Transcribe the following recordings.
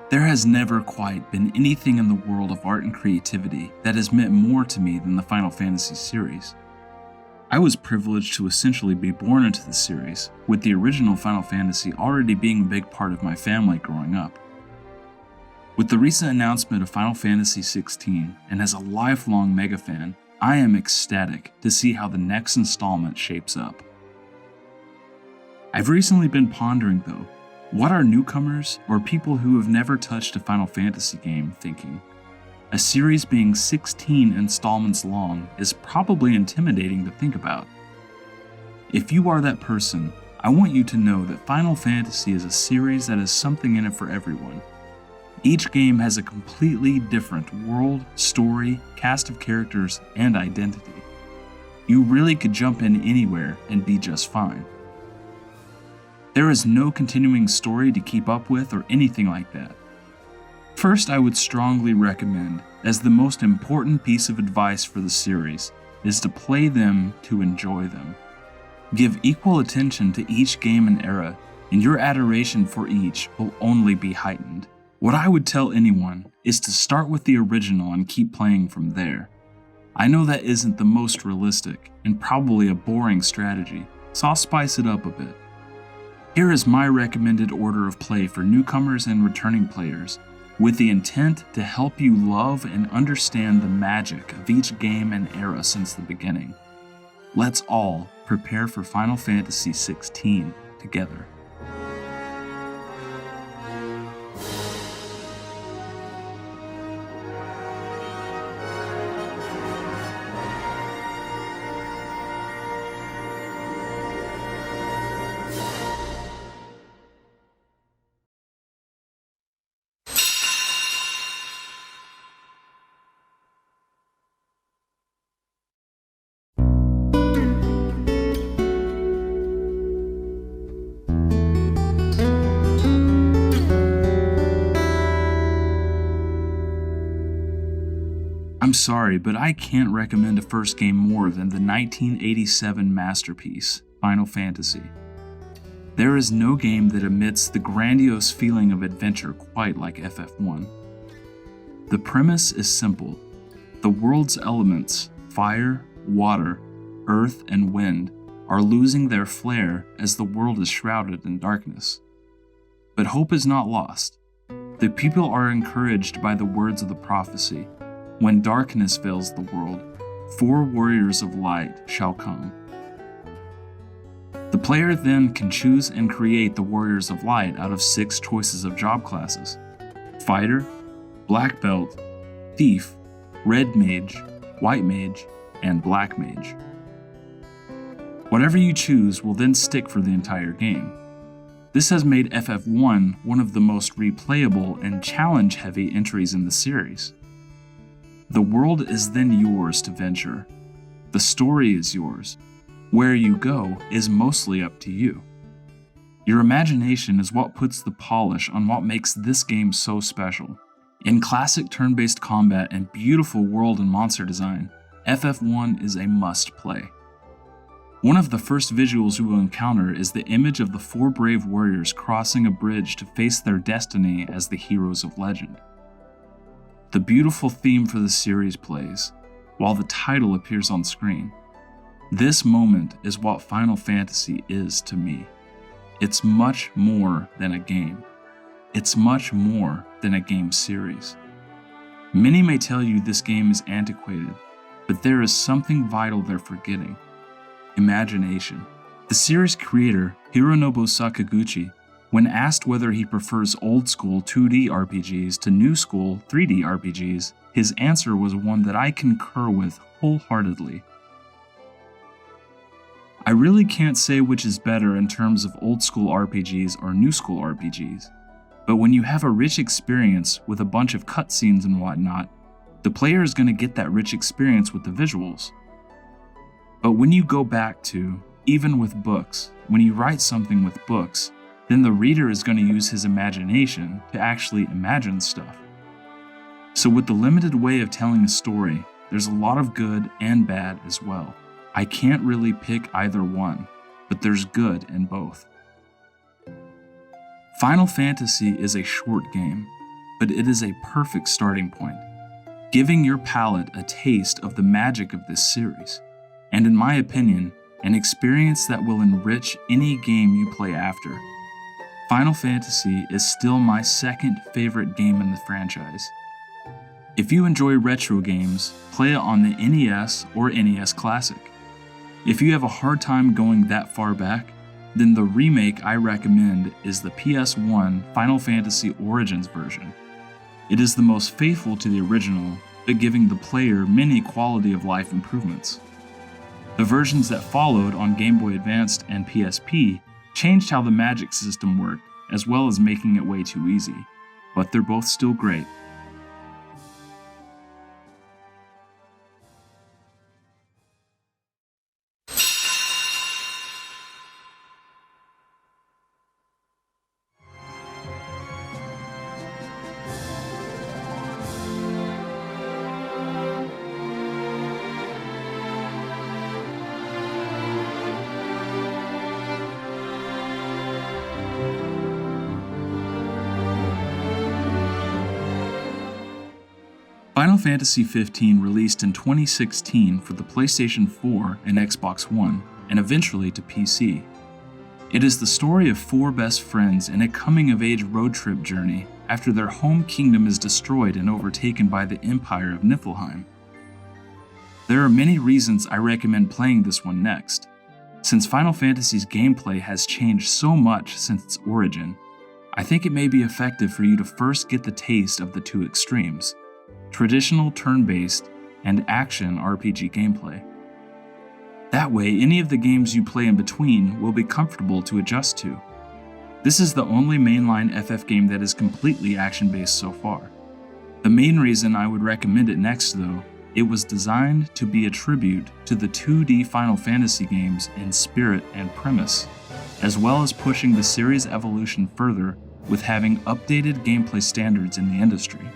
There has never quite been anything in the world of art and creativity that has meant more to me than the Final Fantasy series. I was privileged to essentially be born into the series, with the original Final Fantasy already being a big part of my family growing up. With the recent announcement of Final Fantasy XVI, and as a lifelong mega fan, I am ecstatic to see how the next installment shapes up. I've recently been pondering though, what are newcomers or people who have never touched a Final Fantasy game thinking? A series being 16 installments long is probably intimidating to think about. If you are that person, I want you to know that Final Fantasy is a series that has something in it for everyone. Each game has a completely different world, story, cast of characters, and identity. You really could jump in anywhere and be just fine. There is no continuing story to keep up with or anything like that. First, I would strongly recommend, as the most important piece of advice for the series, is to play them to enjoy them. Give equal attention to each game and era, and your adoration for each will only be heightened. What I would tell anyone is to start with the original and keep playing from there. I know that isn't the most realistic, and probably a boring strategy, so I'll spice it up a bit. Here is my recommended order of play for newcomers and returning players, with the intent to help you love and understand the magic of each game and era since the beginning. Let's all prepare for Final Fantasy XVI together. I'm sorry, but I can't recommend a first game more than the 1987 masterpiece, Final Fantasy. There is no game that emits the grandiose feeling of adventure quite like FF1. The premise is simple. The world's elements, fire, water, earth, and wind, are losing their flair as the world is shrouded in darkness. But hope is not lost. The people are encouraged by the words of the prophecy. When darkness veils the world, 4 warriors of light shall come. The player then can choose and create the warriors of light out of 6 choices of job classes: fighter, black belt, thief, red mage, white mage, and black mage. Whatever you choose will then stick for the entire game. This has made FF1 one of the most replayable and challenge-heavy entries in the series. The world is then yours to venture. The story is yours. Where you go is mostly up to you. Your imagination is what puts the polish on what makes this game so special. In classic turn-based combat and beautiful world and monster design, FF1 is a must-play. One of the first visuals you will encounter is the image of the 4 brave warriors crossing a bridge to face their destiny as the heroes of legend. The beautiful theme for the series plays, while the title appears on screen. This moment is what Final Fantasy is to me. It's much more than a game. It's much more than a game series. Many may tell you this game is antiquated, but there is something vital they're forgetting: imagination. The series creator, Hironobu Sakaguchi, when asked whether he prefers old-school 2D RPGs to new-school 3D RPGs, his answer was one that I concur with wholeheartedly. I really can't say which is better in terms of old school RPGs or new school RPGs, but when you have a rich experience with a bunch of cutscenes and whatnot, the player is going to get that rich experience with the visuals. But when you go back to, even with books, when you write something with books, then the reader is going to use his imagination to actually imagine stuff. So with the limited way of telling a story, there's a lot of good and bad as well. I can't really pick either one, but there's good in both. Final Fantasy is a short game, but it is a perfect starting point, giving your palate a taste of the magic of this series, and in my opinion, an experience that will enrich any game you play after. Final Fantasy is still my second favorite game in the franchise. If you enjoy retro games, play it on the NES or NES Classic. If you have a hard time going that far back, then the remake I recommend is the PS1 Final Fantasy Origins version. It is the most faithful to the original, but giving the player many quality of life improvements. The versions that followed on Game Boy Advance and PSP changed how the magic system worked, as well as making it way too easy, but they're both still great. Final Fantasy XV released in 2016 for the PlayStation 4 and Xbox One, and eventually to PC. It is the story of four best friends in a coming-of-age road trip journey after their home kingdom is destroyed and overtaken by the Empire of Niflheim. There are many reasons I recommend playing this one next. Since Final Fantasy's gameplay has changed so much since its origin, I think it may be effective for you to first get the taste of the two extremes: traditional turn-based and action RPG gameplay. That way, any of the games you play in between will be comfortable to adjust to. This is the only mainline FF game that is completely action-based so far. The main reason I would recommend it next though, it was designed to be a tribute to the 2D Final Fantasy games in spirit and premise, as well as pushing the series' evolution further with having updated gameplay standards in the industry.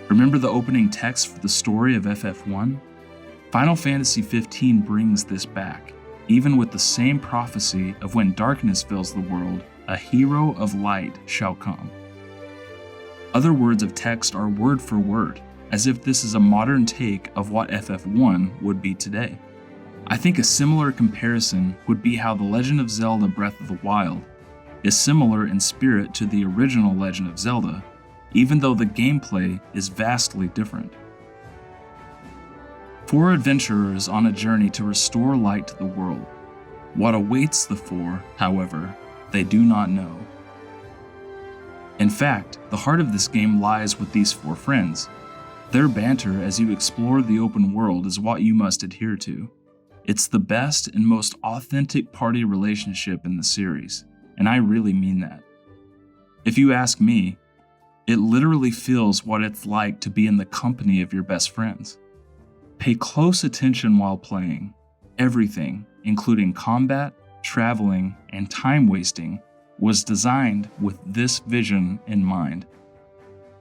Remember the opening text for the story of FF1? Final Fantasy XV brings this back, even with the same prophecy of when darkness fills the world, a hero of light shall come. Other words of text are word for word, as if this is a modern take of what FF1 would be today. I think a similar comparison would be how The Legend of Zelda Breath of the Wild is similar in spirit to the original Legend of Zelda, even though the gameplay is vastly different. Four adventurers on a journey to restore light to the world. What awaits the four, however, they do not know. In fact, the heart of this game lies with these four friends. Their banter as you explore the open world is what you must adhere to. It's the best and most authentic party relationship in the series, and I really mean that. If you ask me, it literally feels what it's like to be in the company of your best friends. Pay close attention while playing. Everything, including combat, traveling, and time wasting, was designed with this vision in mind.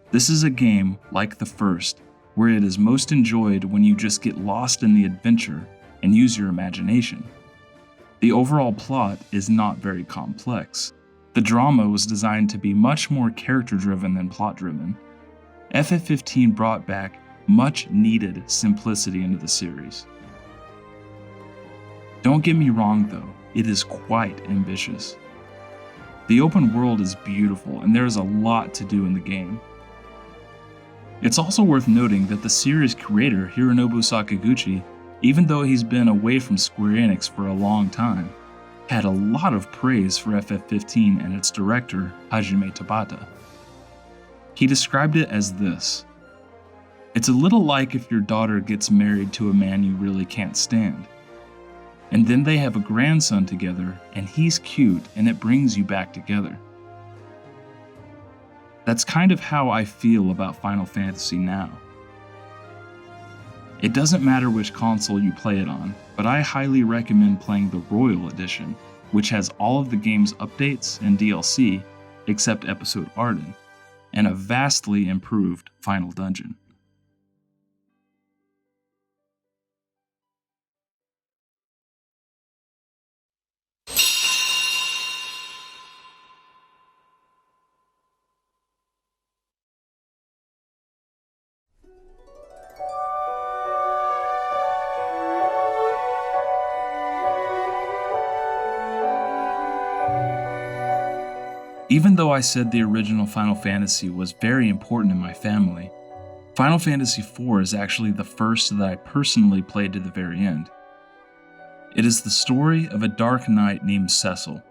This is a game like the first, where it is most enjoyed when you just get lost in the adventure and use your imagination. The overall plot is not very complex. The drama was designed to be much more character-driven than plot-driven. FF15 brought back much-needed simplicity into the series. Don't get me wrong though, it is quite ambitious. The open world is beautiful and there is a lot to do in the game. It's also worth noting that the series creator Hironobu Sakaguchi, even though he's been away from Square Enix for a long time, had a lot of praise for FF15 and its director, Hajime Tabata. He described it as this: "It's a little like if your daughter gets married to a man you really can't stand. And then they have a grandson together, and he's cute, and it brings you back together. That's kind of how I feel about Final Fantasy now. It doesn't matter which console you play it on, but I highly recommend playing the Royal Edition, which has all of the game's updates and DLC, except Episode Arden, and a vastly improved final dungeon. Even though I said the original Final Fantasy was very important in my family, Final Fantasy IV is actually the first that I personally played to the very end. It is the story of a dark knight named Cecil,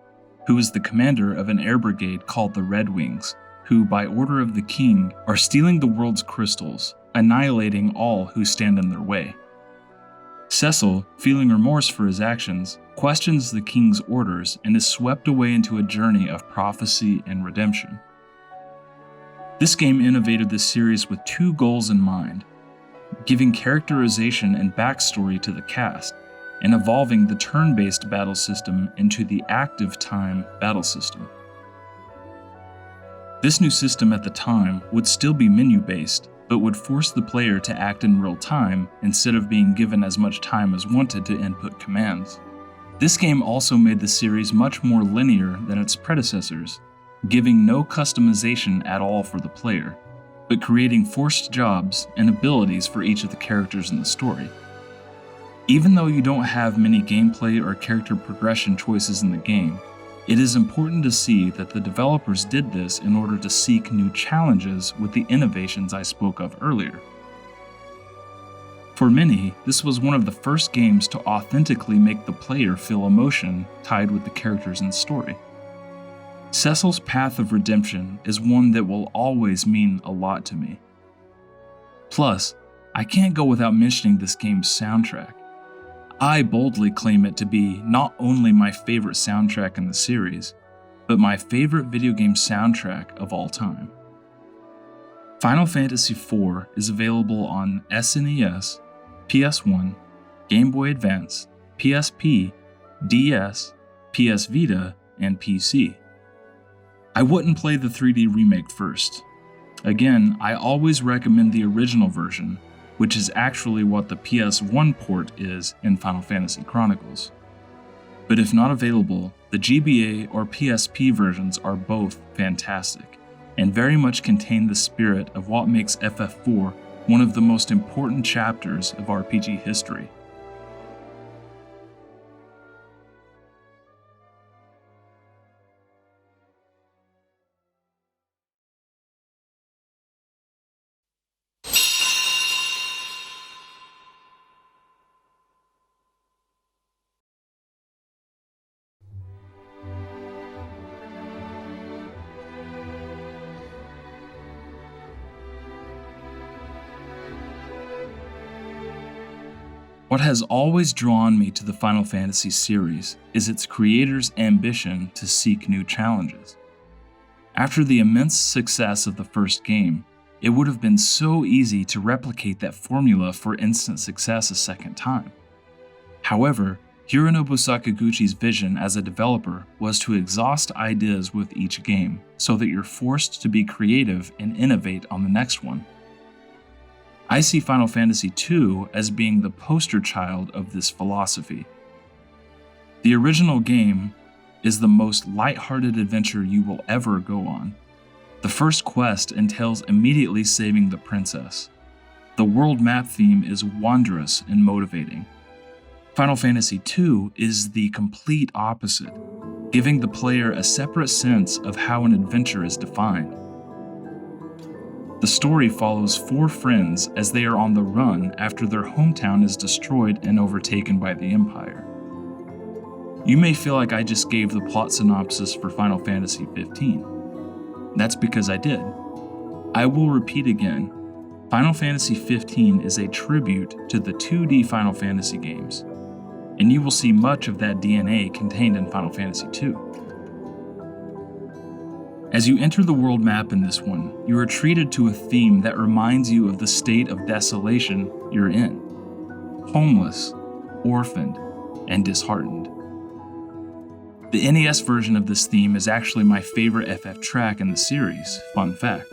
who is the commander of an air brigade called the Red Wings, who, by order of the king, are stealing the world's crystals, annihilating all who stand in their way. Cecil, feeling remorse for his actions, questions the king's orders and is swept away into a journey of prophecy and redemption. This game innovated this series with two goals in mind: giving characterization and backstory to the cast, and evolving the turn-based battle system into the active time battle system. This new system at the time would still be menu-based, but would force the player to act in real time instead of being given as much time as wanted to input commands. This game also made the series much more linear than its predecessors, giving no customization at all for the player, but creating forced jobs and abilities for each of the characters in the story. Even though you don't have many gameplay or character progression choices in the game, it is important to see that the developers did this in order to seek new challenges with the innovations I spoke of earlier. For many, this was one of the first games to authentically make the player feel emotion tied with the characters in the story. Cecil's path of redemption is one that will always mean a lot to me. Plus, I can't go without mentioning this game's soundtrack. I boldly claim it to be not only my favorite soundtrack in the series, but my favorite video game soundtrack of all time. Final Fantasy IV is available on SNES, PS1, Game Boy Advance, PSP, DS, PS Vita, and PC. I wouldn't play the 3D remake first. Again, I always recommend the original version, which is actually what the PS1 port is in Final Fantasy Chronicles. But if not available, the GBA or PSP versions are both fantastic, and very much contain the spirit of what makes FF4 one of the most important chapters of RPG history. What has always drawn me to the Final Fantasy series is its creator's ambition to seek new challenges. After the immense success of the first game, it would have been so easy to replicate that formula for instant success a second time. However, Hironobu Sakaguchi's vision as a developer was to exhaust ideas with each game so that you're forced to be creative and innovate on the next one. I see Final Fantasy II as being the poster child of this philosophy. The original game is the most lighthearted adventure you will ever go on. The first quest entails immediately saving the princess. The world map theme is wondrous and motivating. Final Fantasy II is the complete opposite, giving the player a separate sense of how an adventure is defined. The story follows four friends as they are on the run after their hometown is destroyed and overtaken by the Empire. You may feel like I just gave the plot synopsis for Final Fantasy XV. That's because I did. I will repeat again. Final Fantasy XV is a tribute to the 2D Final Fantasy games. and you will see much of that DNA contained in Final Fantasy II. As you enter the world map in this one, you are treated to a theme that reminds you of the state of desolation you're in. Homeless, orphaned, and disheartened. The NES version of this theme is actually my favorite FF track in the series, fun fact.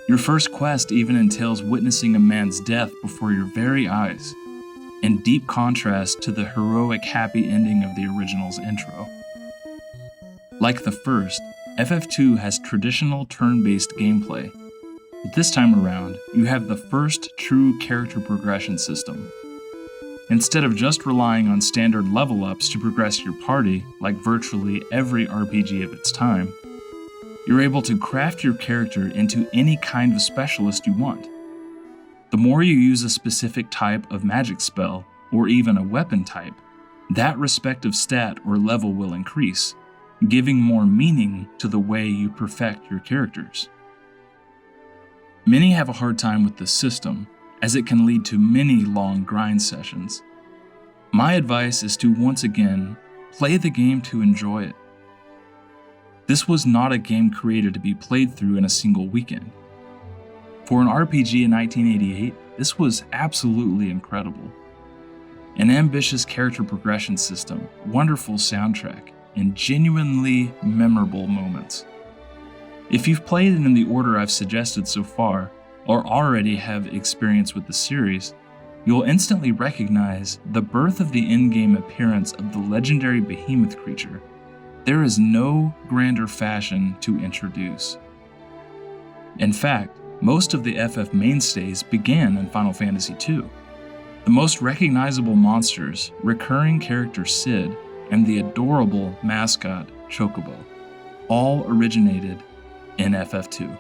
Your first quest even entails witnessing a man's death before your very eyes, in deep contrast to the heroic happy ending of the original's intro. Like the first, FF2 has traditional turn-based gameplay, but this time around, you have the first true character progression system. Instead of just relying on standard level-ups to progress your party like virtually every RPG of its time, you're able to craft your character into any kind of specialist you want. The more you use a specific type of magic spell, or even a weapon type, that respective stat or level will increase, giving more meaning to the way you perfect your characters. Many have a hard time with this system, as it can lead to many long grind sessions. My advice is to once again, play the game to enjoy it. This was not a game created to be played through in a single weekend. For an RPG in 1988, this was absolutely incredible. An ambitious character progression system, wonderful soundtrack, and genuinely memorable moments. If you've played it in the order I've suggested so far, or already have experience with the series, you'll instantly recognize the birth of the in-game appearance of the legendary behemoth creature. There is no grander fashion to introduce. In fact, most of the FF mainstays began in Final Fantasy II. The most recognizable monsters, recurring character Cid, and the adorable mascot Chocobo, all originated in FF2.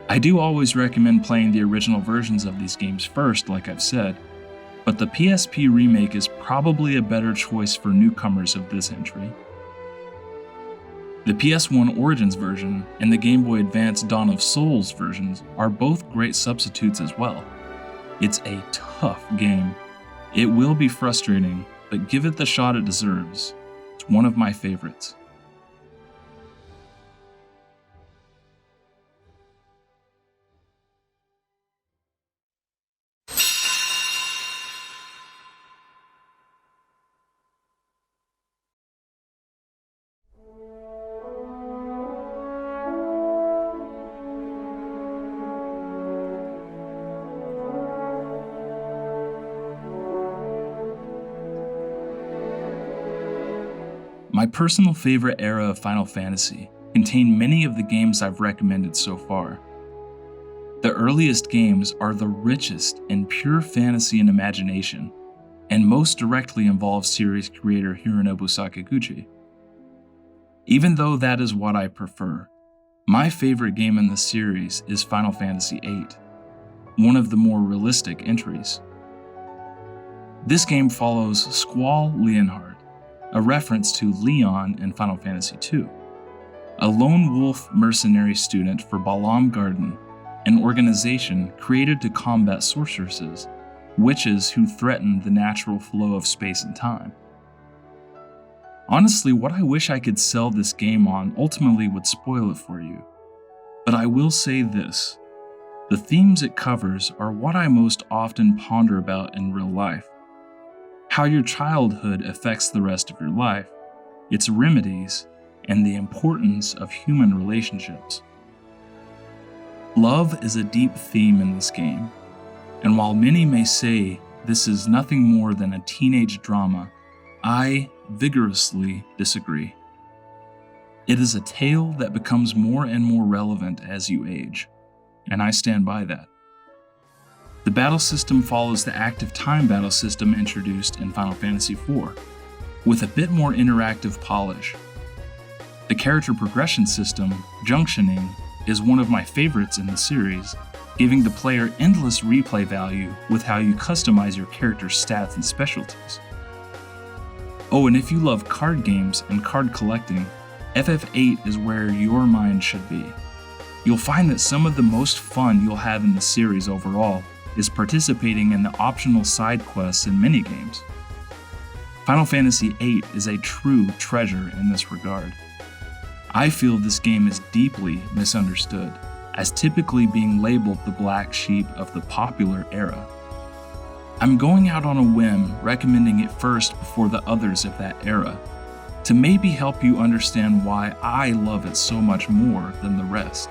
I do always recommend playing the original versions of these games first, like I've said, but the PSP remake is probably a better choice for newcomers of this entry. The PS1 Origins version and the Game Boy Advance Dawn of Souls versions are both great substitutes as well. It's a tough game. It will be frustrating, but give it the shot it deserves. It's one of my favorites. My personal favorite era of Final Fantasy contain many of the games I've recommended so far. The earliest games are the richest in pure fantasy and imagination, and most directly involve series creator Hironobu Sakaguchi. Even though that is what I prefer, my favorite game in the series is Final Fantasy VIII, one of the more realistic entries. This game follows Squall Leonhard, a reference to Leon in Final Fantasy II, a lone wolf mercenary student for Balam Garden, an organization created to combat sorceresses, witches who threaten the natural flow of space and time. Honestly, what I wish I could sell this game on ultimately would spoil it for you, but I will say this: the themes it covers are what I most often ponder about in real life. How your childhood affects the rest of your life, its remedies, and the importance of human relationships. Love is a deep theme in this game, and while many may say this is nothing more than a teenage drama, I vigorously disagree. It is a tale that becomes more and more relevant as you age, and I stand by that. The battle system follows the active time battle system introduced in Final Fantasy IV, with a bit more interactive polish. The character progression system, Junctioning, is one of my favorites in the series, giving the player endless replay value with how you customize your character's stats and specialties. Oh, and if you love card games and card collecting, FF8 is where your mind should be. You'll find that some of the most fun you'll have in the series overall is participating in the optional side quests in minigames. Final Fantasy VIII is a true treasure in this regard. I feel this game is deeply misunderstood, as typically being labeled the black sheep of the popular era. I'm going out on a whim recommending it first before the others of that era, to maybe help you understand why I love it so much more than the rest.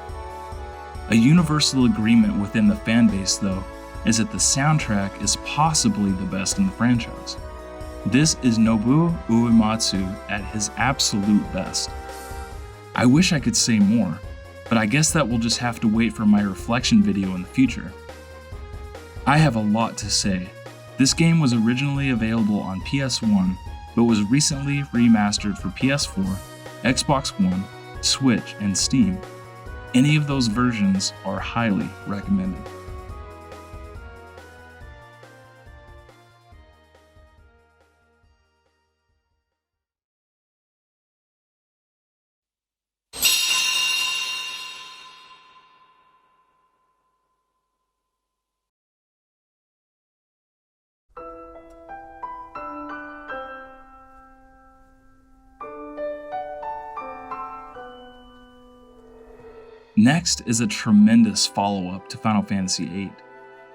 A universal agreement within the fanbase, though, is that the soundtrack is possibly the best in the franchise. This is Nobuo Uematsu at his absolute best. I wish I could say more, but I guess that will just have to wait for my reflection video in the future. I have a lot to say. This game was originally available on PS1, but was recently remastered for PS4, Xbox One, Switch, and Steam. Any of those versions are highly recommended. Next is a tremendous follow-up to Final Fantasy VIII.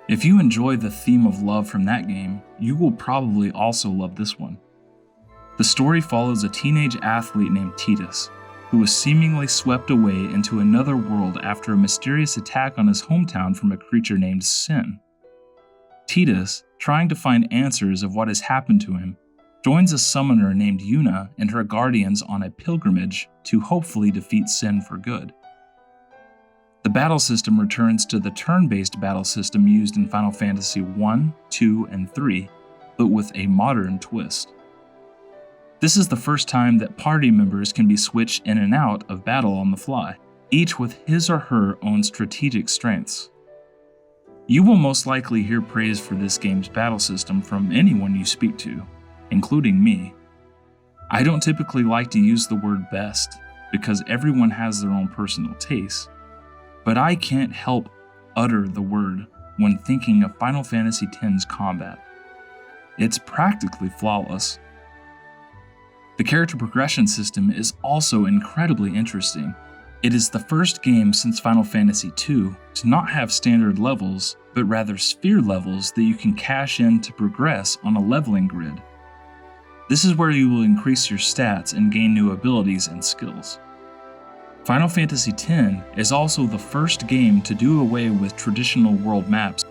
If you enjoy the theme of love from that game, you will probably also love this one. The story follows a teenage athlete named Titus, who was seemingly swept away into another world after a mysterious attack on his hometown from a creature named Sin. Titus, trying to find answers of what has happened to him, joins a summoner named Yuna and her guardians on a pilgrimage to hopefully defeat Sin for good. The battle system returns to the turn-based battle system used in Final Fantasy I, II, and III, but with a modern twist. This is the first time that party members can be switched in and out of battle on the fly, each with his or her own strategic strengths. You will most likely hear praise for this game's battle system from anyone you speak to, including me. I don't typically like to use the word best, because everyone has their own personal tastes, but I can't help utter the word when thinking of Final Fantasy X's combat. It's practically flawless. The character progression system is also incredibly interesting. It is the first game since Final Fantasy II to not have standard levels, but rather sphere levels that you can cash in to progress on a leveling grid. This is where you will increase your stats and gain new abilities and skills. Final Fantasy X is also the first game to do away with traditional world maps,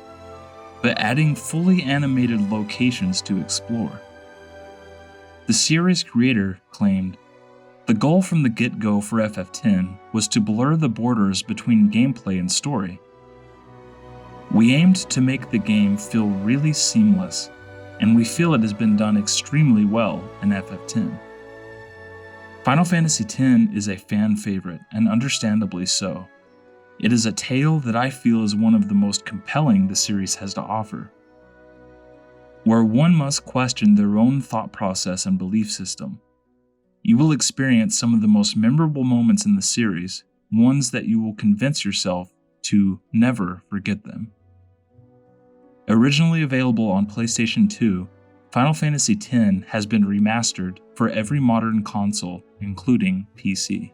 but adding fully animated locations to explore. The series creator claimed, "The goal from the get-go for FF10 was to blur the borders between gameplay and story. We aimed to make the game feel really seamless, and we feel it has been done extremely well in FF10. Final Fantasy X is a fan favorite, and understandably so. It is a tale that I feel is one of the most compelling the series has to offer, where one must question their own thought process and belief system. You will experience some of the most memorable moments in the series, ones that you will convince yourself to never forget them." Originally available on PlayStation 2, Final Fantasy X has been remastered for every modern console, including PC.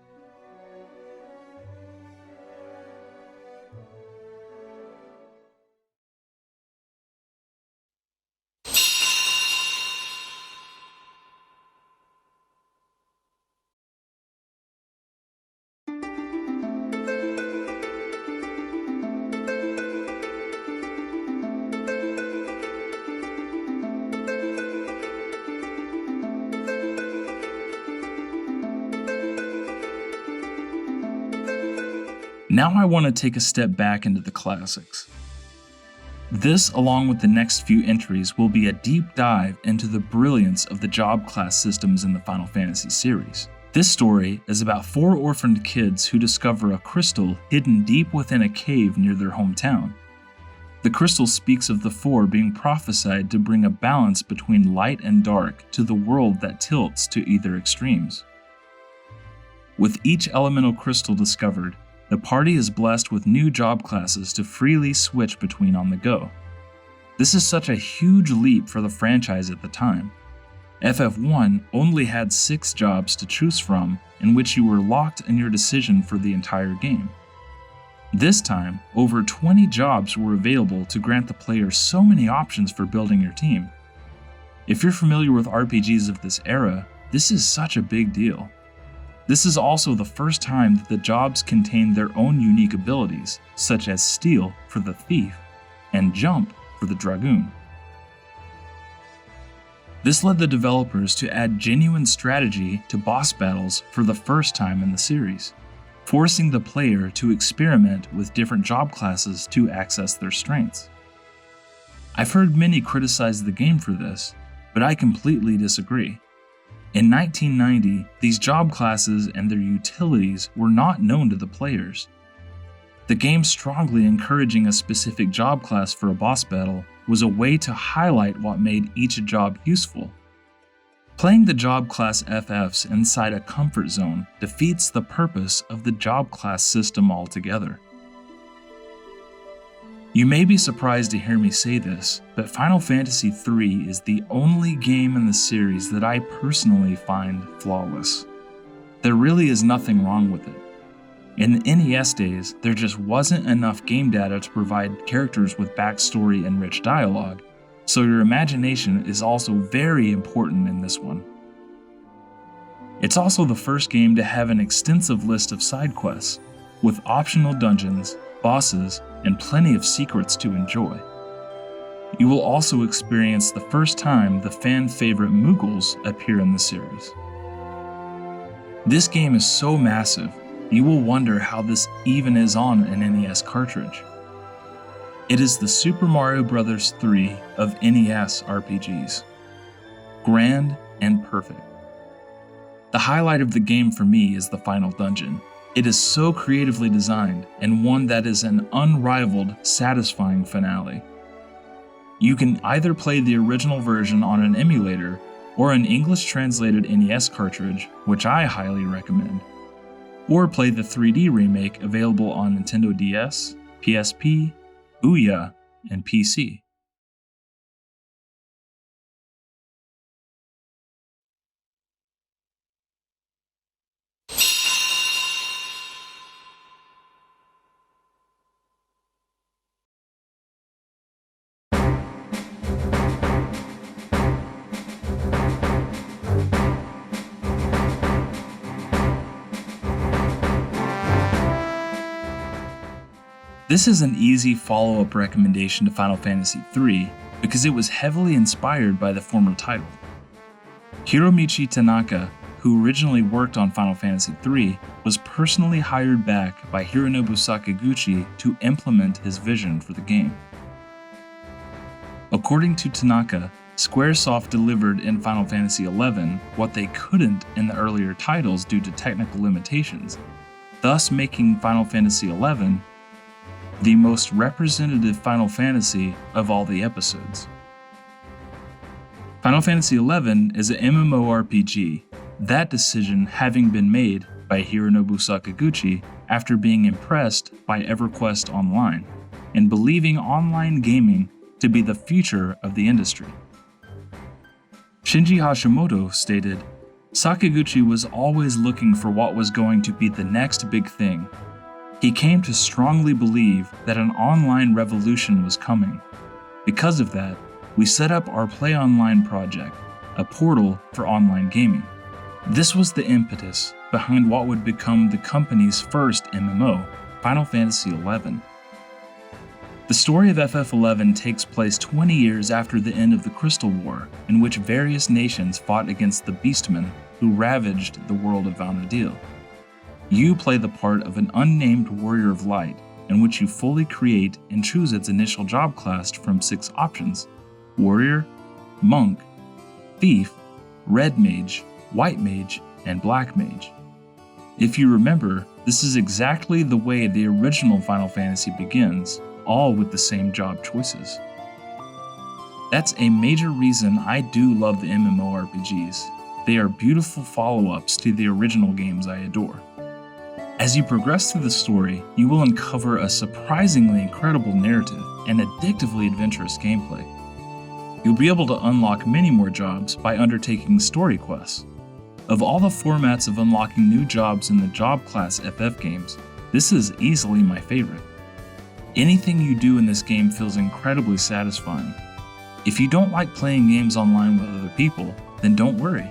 Now I want to take a step back into the classics. This, along with the next few entries, will be a deep dive into the brilliance of the job class systems in the Final Fantasy series. This story is about 4 orphaned kids who discover a crystal hidden deep within a cave near their hometown. The crystal speaks of the 4 being prophesied to bring a balance between light and dark to the world that tilts to either extremes. With each elemental crystal discovered, the party is blessed with new job classes to freely switch between on the go. This is such a huge leap for the franchise at the time. FF1 only had 6 jobs to choose from, in which you were locked in your decision for the entire game. This time, over 20 jobs were available to grant the player so many options for building your team. If you're familiar with RPGs of this era, this is such a big deal. This is also the first time that the jobs contain their own unique abilities, such as Steal for the Thief and Jump for the Dragoon. This led the developers to add genuine strategy to boss battles for the first time in the series, forcing the player to experiment with different job classes to access their strengths. I've heard many criticize the game for this, but I completely disagree. In 1990, these job classes and their utilities were not known to the players. The game strongly encouraging a specific job class for a boss battle was a way to highlight what made each job useful. Playing the job class FFs inside a comfort zone defeats the purpose of the job class system altogether. You may be surprised to hear me say this, but Final Fantasy III is the only game in the series that I personally find flawless. There really is nothing wrong with it. In the NES days, there just wasn't enough game data to provide characters with backstory and rich dialogue, so your imagination is also very important in this one. It's also the first game to have an extensive list of side quests, with optional dungeons, bosses, and plenty of secrets to enjoy. You will also experience the first time the fan favorite Moogles appear in the series. This game is so massive, you will wonder how this even is on an NES cartridge. It is the Super Mario Bros. 3 of NES RPGs. Grand and perfect. The highlight of the game for me is the final dungeon. It is so creatively designed, and one that is an unrivaled, satisfying finale. You can either play the original version on an emulator, or an English-translated NES cartridge, which I highly recommend, or play the 3D remake available on Nintendo DS, PSP, Ouya, and PC. This is an easy follow-up recommendation to Final Fantasy III because it was heavily inspired by the former title. Hiromichi Tanaka, who originally worked on Final Fantasy III, was personally hired back by Hironobu Sakaguchi to implement his vision for the game. According to Tanaka, Squaresoft delivered in Final Fantasy XI what they couldn't in the earlier titles due to technical limitations, thus making Final Fantasy XI the most representative Final Fantasy of all the episodes. Final Fantasy XI is an MMORPG, that decision having been made by Hironobu Sakaguchi after being impressed by EverQuest Online and believing online gaming to be the future of the industry. Shinji Hashimoto stated, "Sakaguchi was always looking for what was going to be the next big thing. He came to strongly believe that an online revolution was coming. Because of that, we set up our Play Online project, a portal for online gaming. This was the impetus behind what would become the company's first MMO, Final Fantasy XI. The story of FF11 takes place 20 years after the end of the Crystal War, in which various nations fought against the Beastmen who ravaged the world of Vana'diel. You play the part of an unnamed Warrior of Light, in which you fully create and choose its initial job class from 6 options: Warrior, Monk, Thief, Red Mage, White Mage, and Black Mage. If you remember, this is exactly the way the original Final Fantasy begins, all with the same job choices. That's a major reason I do love the MMORPGs. They are beautiful follow-ups to the original games I adore. As you progress through the story, you will uncover a surprisingly incredible narrative and addictively adventurous gameplay. You'll be able to unlock many more jobs by undertaking story quests. Of all the formats of unlocking new jobs in the job class FF games, this is easily my favorite. Anything you do in this game feels incredibly satisfying. If you don't like playing games online with other people, then don't worry.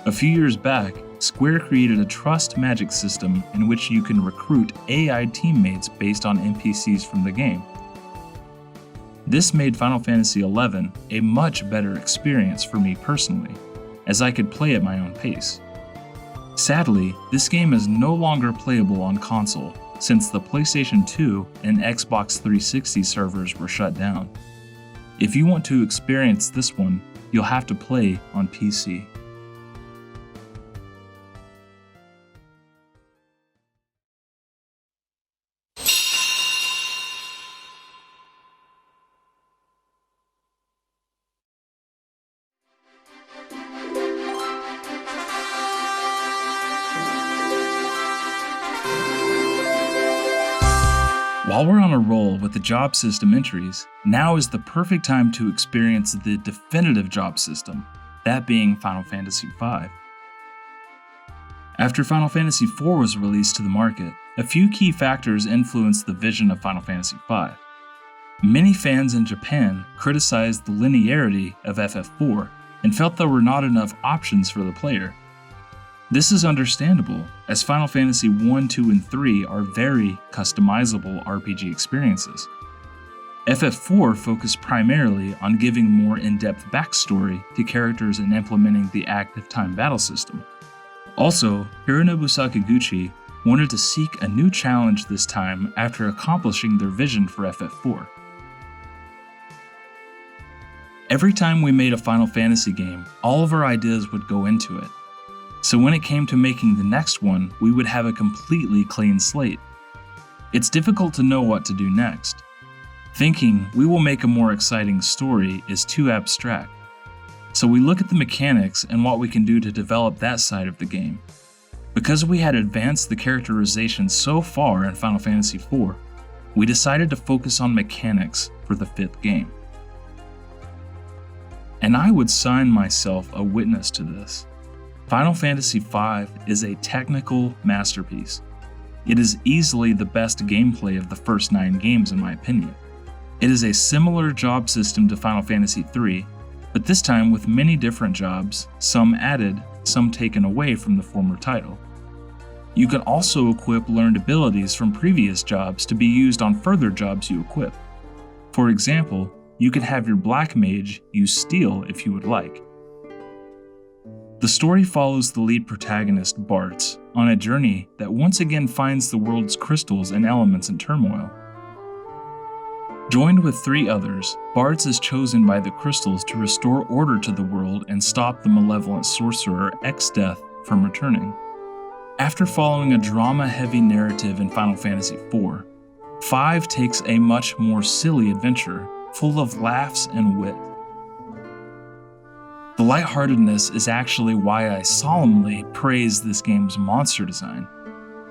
A few years back, Square created a trust magic system in which you can recruit AI teammates based on NPCs from the game. This made Final Fantasy XI a much better experience for me personally, as I could play at my own pace. Sadly, this game is no longer playable on console since the PlayStation 2 and Xbox 360 servers were shut down. If you want to experience this one, you'll have to play on PC. While we're on a roll with the job system entries, now is the perfect time to experience the definitive job system, that being Final Fantasy V. After Final Fantasy IV was released to the market, a few key factors influenced the vision of Final Fantasy V. Many fans in Japan criticized the linearity of FF4 and felt there were not enough options for the player. This is understandable, as Final Fantasy I, II, and III are very customizable RPG experiences. FF4 focused primarily on giving more in-depth backstory to characters and implementing the active time battle system. Also, Hironobu Sakaguchi wanted to seek a new challenge this time after accomplishing their vision for FF4. Every time we made a Final Fantasy game, all of our ideas would go into it. So when it came to making the next one, we would have a completely clean slate. It's difficult to know what to do next. Thinking we will make a more exciting story is too abstract. So we look at the mechanics and what we can do to develop that side of the game. Because we had advanced the characterization so far in Final Fantasy IV, we decided to focus on mechanics for the 5th game. And I would sign myself a witness to this. Final Fantasy V is a technical masterpiece. It is easily the best gameplay of the first 9 games in my opinion. It is a similar job system to Final Fantasy III, but this time with many different jobs, some added, some taken away from the former title. You can also equip learned abilities from previous jobs to be used on further jobs you equip. For example, you could have your Black Mage use Steel if you would like. The story follows the lead protagonist, Bartz, on a journey that once again finds the world's crystals and elements in turmoil. Joined with 3 others, Bartz is chosen by the crystals to restore order to the world and stop the malevolent sorcerer Exdeath from returning. After following a drama-heavy narrative in Final Fantasy IV, 5 takes a much more silly adventure, full of laughs and wit. The lightheartedness is actually why I solemnly praise this game's monster design.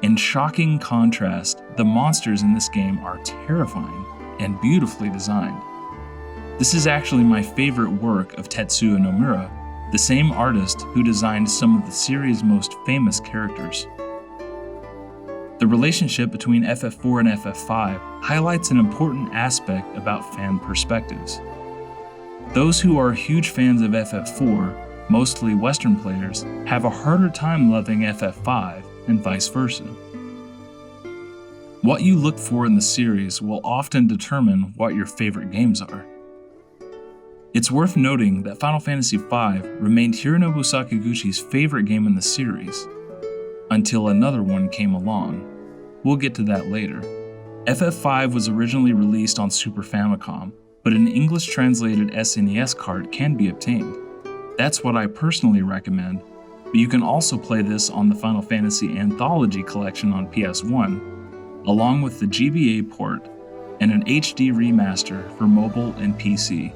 In shocking contrast, the monsters in this game are terrifying and beautifully designed. This is actually my favorite work of Tetsuya Nomura, the same artist who designed some of the series' most famous characters. The relationship between FF4 and FF5 highlights an important aspect about fan perspectives. Those who are huge fans of FF4, mostly Western players, have a harder time loving FF5 and vice versa. What you look for in the series will often determine what your favorite games are. It's worth noting that Final Fantasy V remained Hironobu Sakaguchi's favorite game in the series, until another one came along. We'll get to that later. FF5 was originally released on Super Famicom, but an English-translated SNES card can be obtained. That's what I personally recommend, but you can also play this on the Final Fantasy Anthology Collection on PS1, along with the GBA port and an HD remaster for mobile and PC.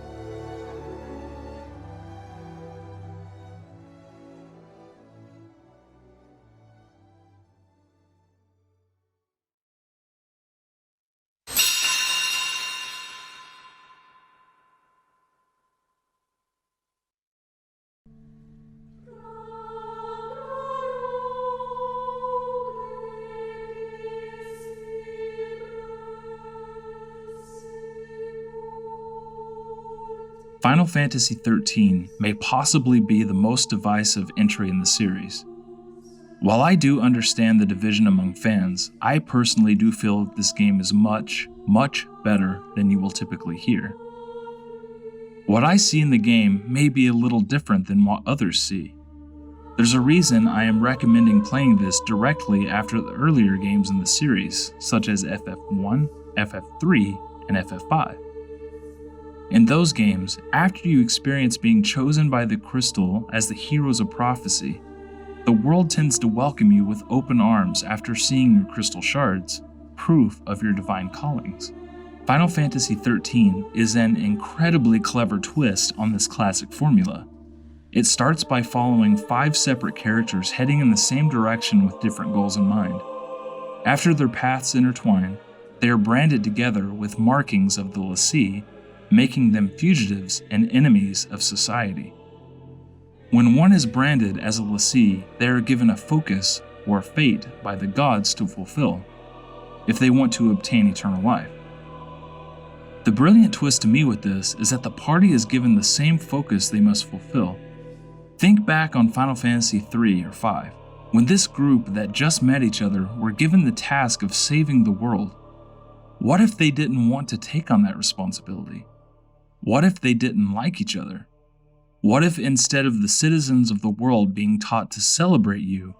Final Fantasy XIII may possibly be the most divisive entry in the series. While I do understand the division among fans, I personally do feel that this game is much, much better than you will typically hear. What I see in the game may be a little different than what others see. There's a reason I am recommending playing this directly after the earlier games in the series, such as FF1, FF3, and FF5. In those games, after you experience being chosen by the crystal as the heroes of prophecy, the world tends to welcome you with open arms after seeing your crystal shards, proof of your divine callings. Final Fantasy XIII is an incredibly clever twist on this classic formula. It starts by following 5 separate characters heading in the same direction with different goals in mind. After their paths intertwine, they are branded together with markings of the l'Cie, making them fugitives and enemies of society. When one is branded as a l'Cie, they are given a focus or fate by the gods to fulfill, if they want to obtain eternal life. The brilliant twist to me with this is that the party is given the same focus they must fulfill. Think back on Final Fantasy III or V, when this group that just met each other were given the task of saving the world. What if they didn't want to take on that responsibility? What if they didn't like each other? What if instead of the citizens of the world being taught to celebrate you,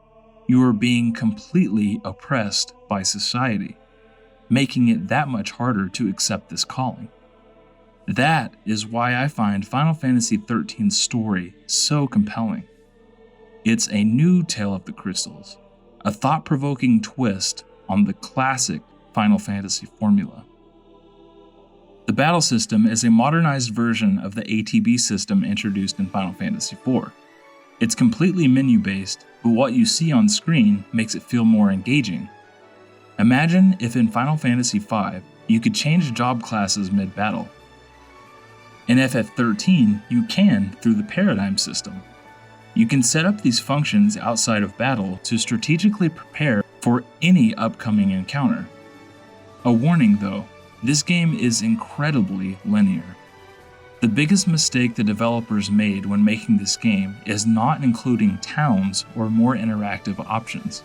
you were being completely oppressed by society, making it that much harder to accept this calling? That is why I find Final Fantasy XIII's story so compelling. It's a new Tale of the Crystals, a thought-provoking twist on the classic Final Fantasy formula. The battle system is a modernized version of the ATB system introduced in Final Fantasy IV. It's completely menu-based, but what you see on screen makes it feel more engaging. Imagine if in Final Fantasy V, you could change job classes mid-battle. In FF13, you can through the paradigm system. You can set up these functions outside of battle to strategically prepare for any upcoming encounter. A warning though, this game is incredibly linear. The biggest mistake the developers made when making this game is not including towns or more interactive options.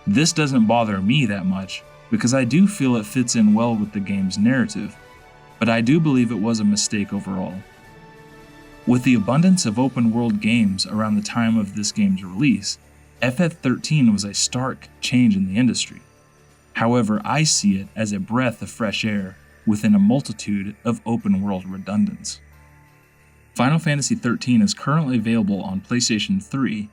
This doesn't bother me that much because I do feel it fits in well with the game's narrative, but I do believe it was a mistake overall. With the abundance of open-world games around the time of this game's release, FF13 was a stark change in the industry. However, I see it as a breath of fresh air within a multitude of open-world redundance. Final Fantasy XIII is currently available on PlayStation 3,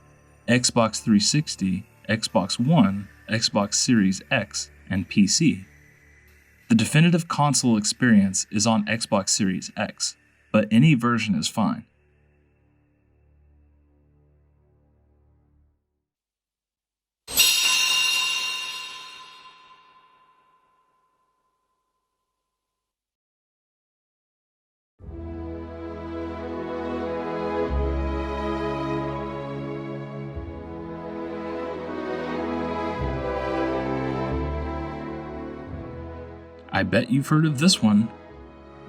Xbox 360, Xbox One, Xbox Series X, and PC. The definitive console experience is on Xbox Series X, but any version is fine. I bet you've heard of this one.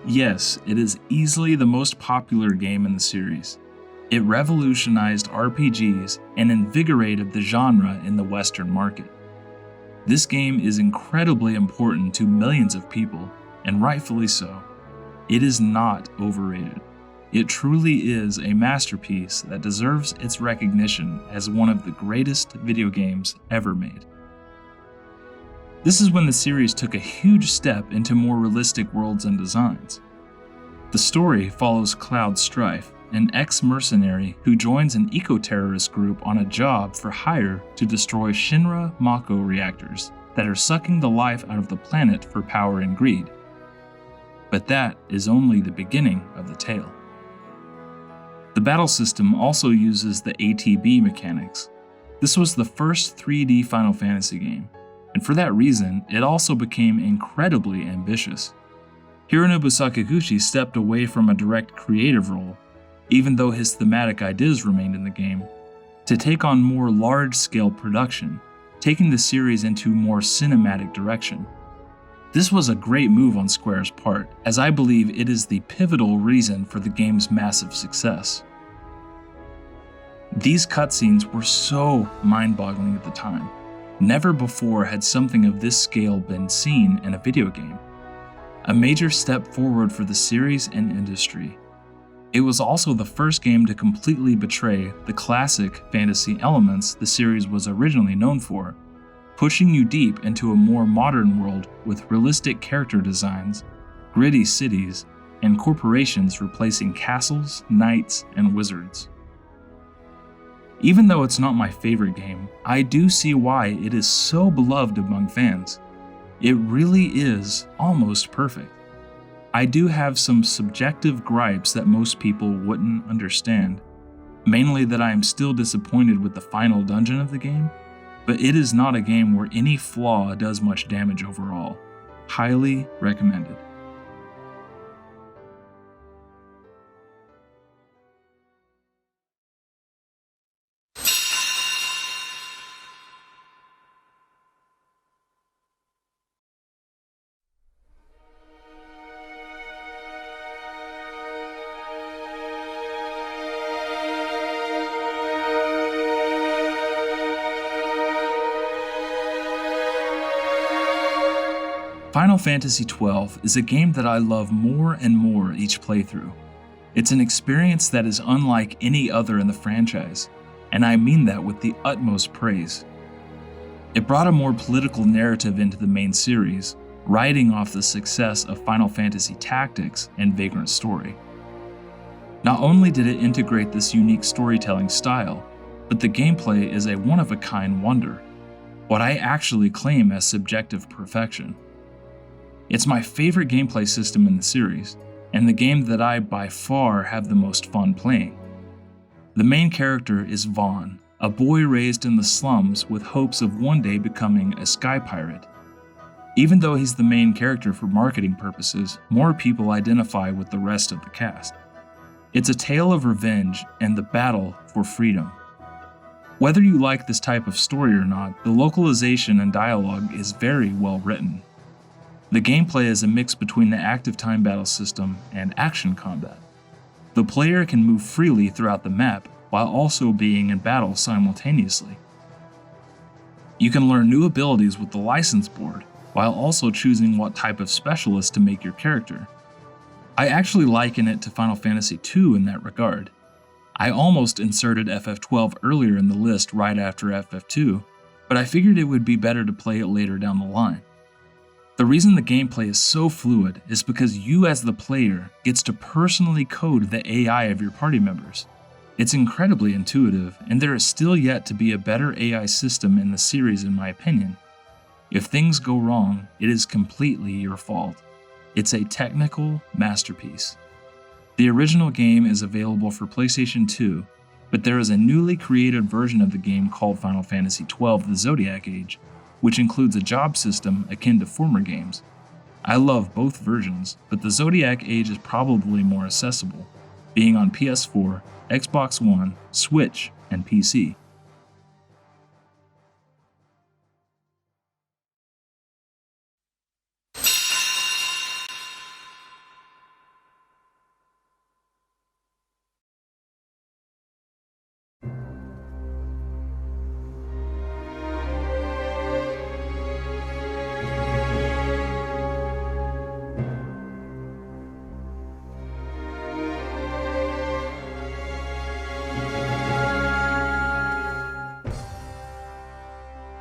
Yes, it is easily the most popular game in the series. It revolutionized RPGs and invigorated the genre in the Western market. This game is incredibly important to millions of people, and rightfully so. It is not overrated. It truly is a masterpiece that deserves its recognition as one of the greatest video games ever made. This is when the series took a huge step into more realistic worlds and designs. The story follows Cloud Strife, an ex-mercenary who joins an eco-terrorist group on a job for hire to destroy Shinra Mako reactors that are sucking the life out of the planet for power and greed. But that is only the beginning of the tale. The battle system also uses the ATB mechanics. This was the first 3D Final Fantasy game, and for that reason, it also became incredibly ambitious. Hironobu Sakaguchi stepped away from a direct creative role, even though his thematic ideas remained in the game, to take on more large-scale production, taking the series into more cinematic direction. This was a great move on Square's part, as I believe it is the pivotal reason for the game's massive success. These cutscenes were so mind-boggling at the time. Never before had something of this scale been seen in a video game. A major step forward for the series and industry. It was also the first game to completely betray the classic fantasy elements the series was originally known for, pushing you deep into a more modern world with realistic character designs, gritty cities, and corporations replacing castles, knights, and wizards. Even though it's not my favorite game, I do see why it is so beloved among fans. It really is almost perfect. I do have some subjective gripes that most people wouldn't understand, mainly that I am still disappointed with the final dungeon of the game, but it is not a game where any flaw does much damage overall. Highly recommended. Final Fantasy XII is a game that I love more and more each playthrough. It's an experience that is unlike any other in the franchise, and I mean that with the utmost praise. It brought a more political narrative into the main series, riding off the success of Final Fantasy Tactics and Vagrant Story. Not only did it integrate this unique storytelling style, but the gameplay is a one-of-a-kind wonder, what I actually claim as subjective perfection. It's my favorite gameplay system in the series, and the game that I by far have the most fun playing. The main character is Vaughn, a boy raised in the slums with hopes of one day becoming a sky pirate. Even though he's the main character for marketing purposes, more people identify with the rest of the cast. It's a tale of revenge and the battle for freedom. Whether you like this type of story or not, the localization and dialogue is very well written. The gameplay is a mix between the active time battle system and action combat. The player can move freely throughout the map while also being in battle simultaneously. You can learn new abilities with the license board while also choosing what type of specialist to make your character. I actually liken it to Final Fantasy II in that regard. I almost inserted FF12 earlier in the list right after FF2, but I figured it would be better to play it later down the line. The reason the gameplay is so fluid is because you as the player gets to personally code the AI of your party members. It's incredibly intuitive, and there is still yet to be a better AI system in the series in my opinion. If things go wrong, it is completely your fault. It's a technical masterpiece. The original game is available for PlayStation 2, but there is a newly created version of the game called Final Fantasy XII: The Zodiac Age, which includes a job system akin to former games. I love both versions, but the Zodiac Age is probably more accessible, being on PS4, Xbox One, Switch, and PC.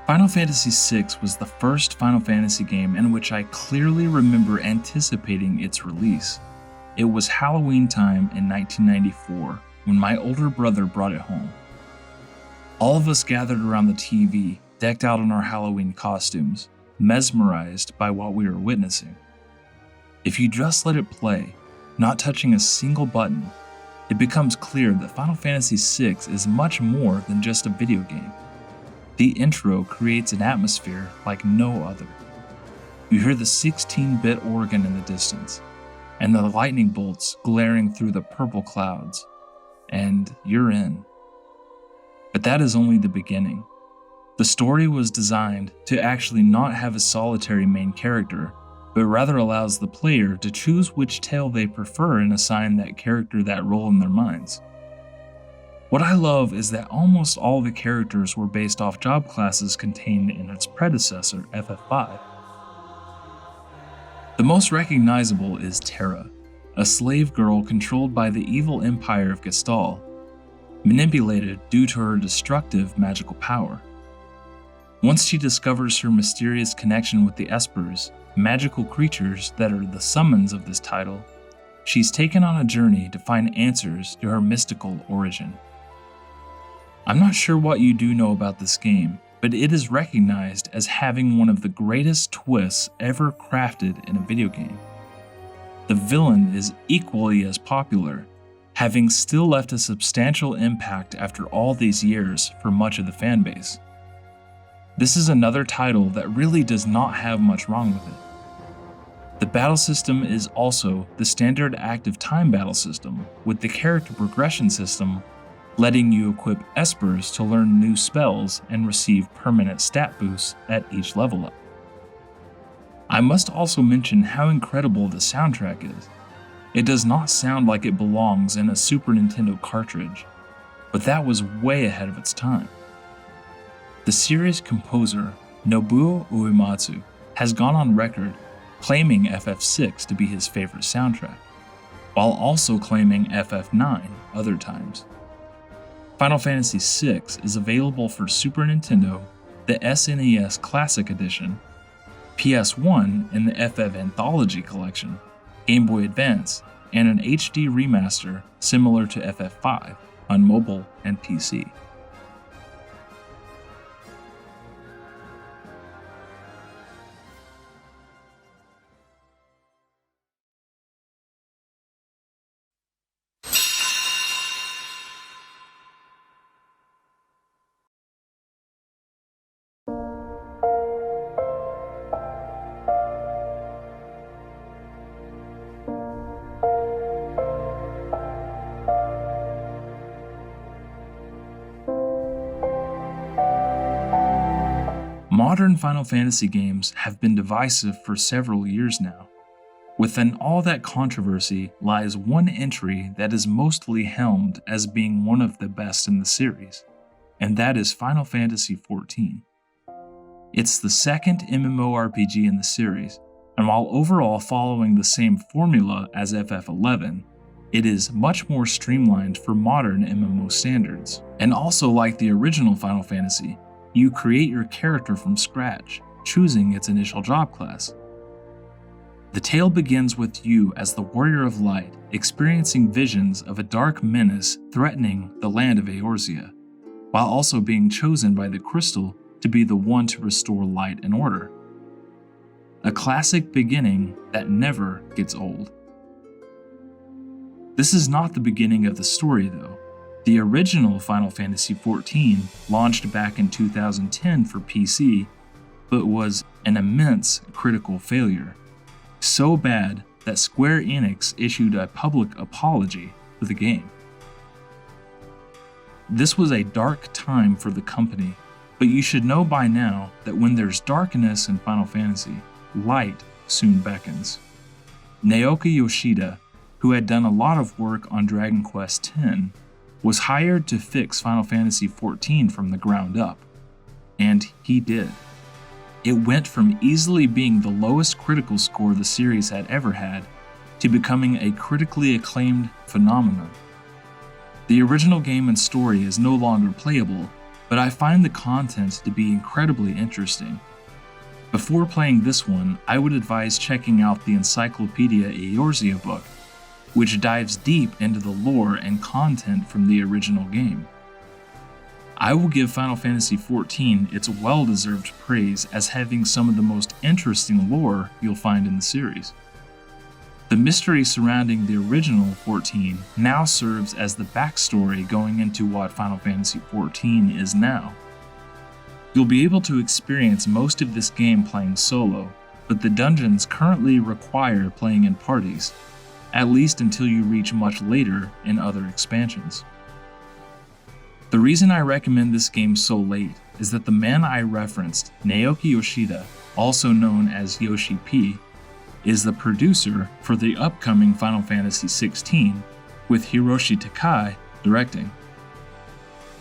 Final Fantasy VI was the first Final Fantasy game in which I clearly remember anticipating its release. It was Halloween time in 1994 when my older brother brought it home. All of us gathered around the TV, decked out in our Halloween costumes, mesmerized by what we were witnessing. If you just let it play, not touching a single button, it becomes clear that Final Fantasy VI is much more than just a video game. The intro creates an atmosphere like no other. You hear the 16-bit organ in the distance, and the lightning bolts glaring through the purple clouds, and you're in. But that is only the beginning. The story was designed to actually not have a solitary main character, but rather allows the player to choose which tale they prefer and assign that character that role in their minds. What I love is that almost all the characters were based off job classes contained in its predecessor, FF5. The most recognizable is Terra, a slave girl controlled by the evil empire of Gestalt, manipulated due to her destructive magical power. Once she discovers her mysterious connection with the Espers, magical creatures that are the summons of this title, she's taken on a journey to find answers to her mystical origin. I'm not sure what you do know about this game, but it is recognized as having one of the greatest twists ever crafted in a video game. The villain is equally as popular, having still left a substantial impact after all these years for much of the fanbase. This is another title that really does not have much wrong with it. The battle system is also the standard active time battle system, with the character progression system letting you equip Espers to learn new spells and receive permanent stat boosts at each level up. I must also mention how incredible the soundtrack is. It does not sound like it belongs in a Super Nintendo cartridge, but that was way ahead of its time. The series composer, Nobuo Uematsu, has gone on record claiming FF6 to be his favorite soundtrack, while also claiming FF9 other times. Final Fantasy VI is available for Super Nintendo, the SNES Classic Edition, PS1 in the FF Anthology Collection, Game Boy Advance, and an HD remaster similar to FF5 on mobile and PC. Modern Final Fantasy games have been divisive for several years now. Within all that controversy lies one entry that is mostly helmed as being one of the best in the series, and that is Final Fantasy XIV. It's the second MMORPG in the series, and while overall following the same formula as FF11, it is much more streamlined for modern MMO standards. And also like the original Final Fantasy, you create your character from scratch, choosing its initial job class. The tale begins with you as the Warrior of Light, experiencing visions of a dark menace threatening the land of Eorzea, while also being chosen by the Crystal to be the one to restore light and order. A classic beginning that never gets old. This is not the beginning of the story though. The original Final Fantasy XIV launched back in 2010 for PC, but was an immense critical failure. So bad that Square Enix issued a public apology for the game. This was a dark time for the company, but you should know by now that when there's darkness in Final Fantasy, light soon beckons. Naoki Yoshida, who had done a lot of work on Dragon Quest X, was hired to fix Final Fantasy XIV from the ground up. And he did. It went from easily being the lowest critical score the series had ever had, to becoming a critically acclaimed phenomenon. The original game and story is no longer playable, but I find the content to be incredibly interesting. Before playing this one, I would advise checking out the Encyclopedia Eorzea book, which dives deep into the lore and content from the original game. I will give Final Fantasy XIV its well-deserved praise as having some of the most interesting lore you'll find in the series. The mystery surrounding the original 14 now serves as the backstory going into what Final Fantasy XIV is now. You'll be able to experience most of this game playing solo, but the dungeons currently require playing in parties, at least until you reach much later in other expansions. The reason I recommend this game so late is that the man I referenced, Naoki Yoshida, also known as Yoshi P, is the producer for the upcoming Final Fantasy XVI, with Hiroshi Takai directing.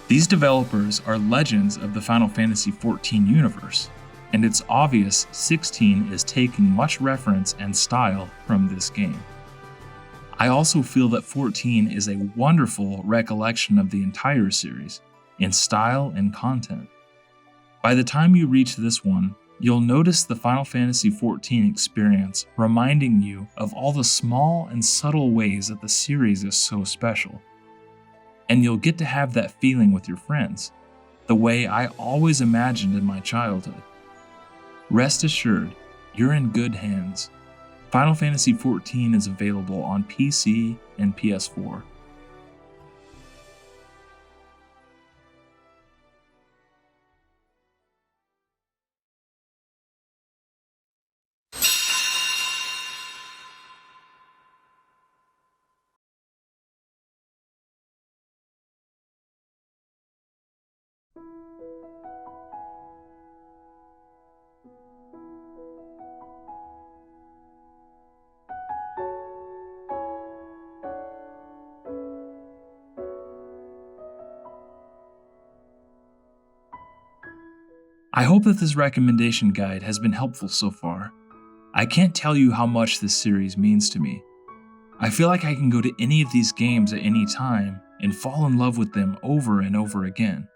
These developers are legends of the Final Fantasy XIV universe, and it's obvious 16 is taking much reference and style from this game. I also feel that 14 is a wonderful recollection of the entire series, in style and content. By the time you reach this one, you'll notice the Final Fantasy XIV experience reminding you of all the small and subtle ways that the series is so special. And you'll get to have that feeling with your friends, the way I always imagined in my childhood. Rest assured, you're in good hands. Final Fantasy XIV is available on PC and PS4. I hope that this recommendation guide has been helpful so far. I can't tell you how much this series means to me. I feel like I can go to any of these games at any time and fall in love with them over and over again.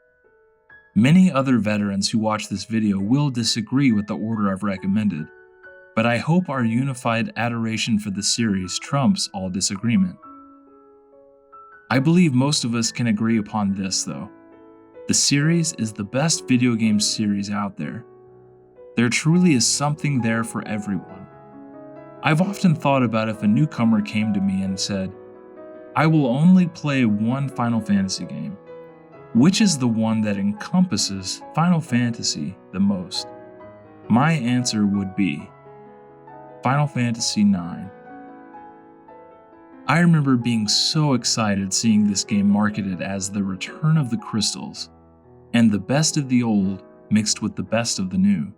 Many other veterans who watch this video will disagree with the order I've recommended, but I hope our unified adoration for the series trumps all disagreement. I believe most of us can agree upon this though. The series is the best video game series out there. There truly is something there for everyone. I've often thought about if a newcomer came to me and said, I will only play one Final Fantasy game. Which is the one that encompasses Final Fantasy the most? My answer would be Final Fantasy IX. I remember being so excited seeing this game marketed as the return of the crystals, and the best of the old mixed with the best of the new.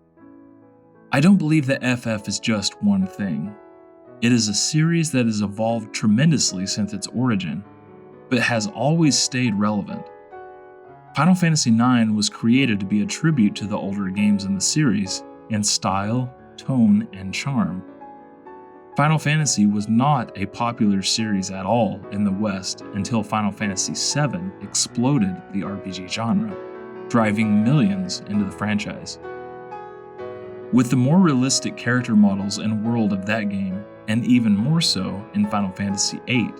I don't believe that FF is just one thing. It is a series that has evolved tremendously since its origin, but has always stayed relevant. Final Fantasy IX was created to be a tribute to the older games in the series in style, tone, and charm. Final Fantasy was not a popular series at all in the West until Final Fantasy VII exploded the RPG genre, driving millions into the franchise. With the more realistic character models and world of that game, and even more so in Final Fantasy VIII,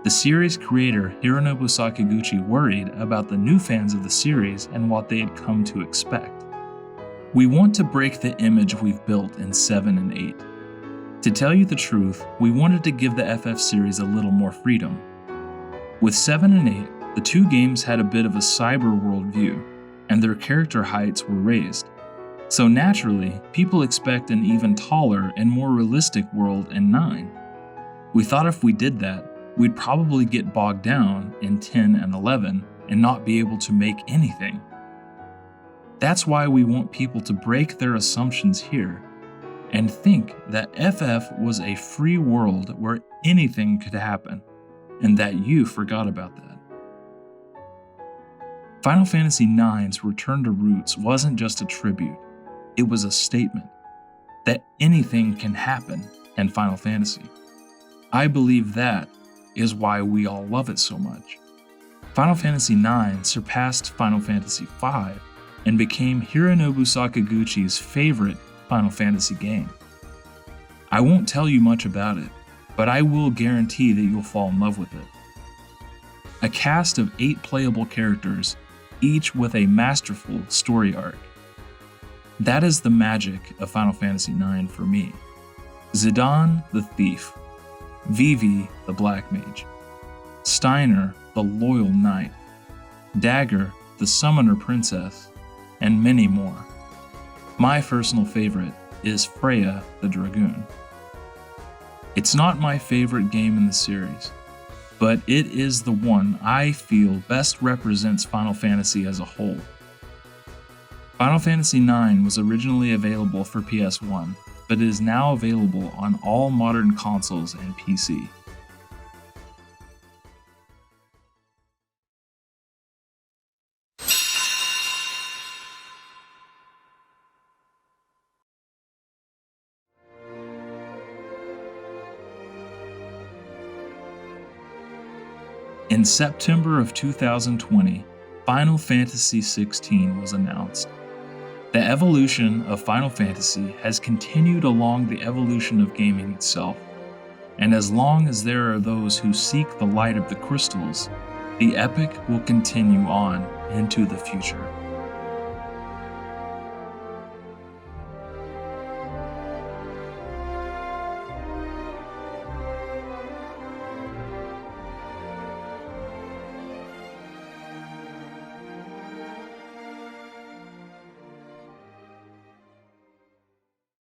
the series creator Hironobu Sakaguchi worried about the new fans of the series and what they had come to expect. We want to break the image we've built in 7 and 8. To tell you the truth, we wanted to give the FF series a little more freedom. With 7 and 8, the two games had a bit of a cyber worldview, and their character heights were raised. So naturally, people expect an even taller and more realistic world in 9. We thought if we did that, we'd probably get bogged down in 10 and 11 and not be able to make anything. That's why we want people to break their assumptions here and think that FF was a free world where anything could happen, and that you forgot about that. Final Fantasy IX's return to roots wasn't just a tribute, it was a statement that anything can happen in Final Fantasy. I believe that is why we all love it so much. Final Fantasy IX surpassed Final Fantasy V and became Hironobu Sakaguchi's favorite Final Fantasy game. I won't tell you much about it, but I will guarantee that you'll fall in love with it. A cast of 8 playable characters, each with a masterful story arc. That is the magic of Final Fantasy IX for me. Zidane, the thief. Vivi, the black mage. Steiner, the loyal knight. Dagger, the summoner princess, and many more. My personal favorite is Freya, the dragoon. It's not my favorite game in the series, but it is the one I feel best represents Final Fantasy as a whole. Final Fantasy IX was originally available for PS1, but it is now available on all modern consoles and PC. In September of 2020, Final Fantasy XVI was announced. The evolution of Final Fantasy has continued along the evolution of gaming itself, and as long as there are those who seek the light of the crystals, the epic will continue on into the future.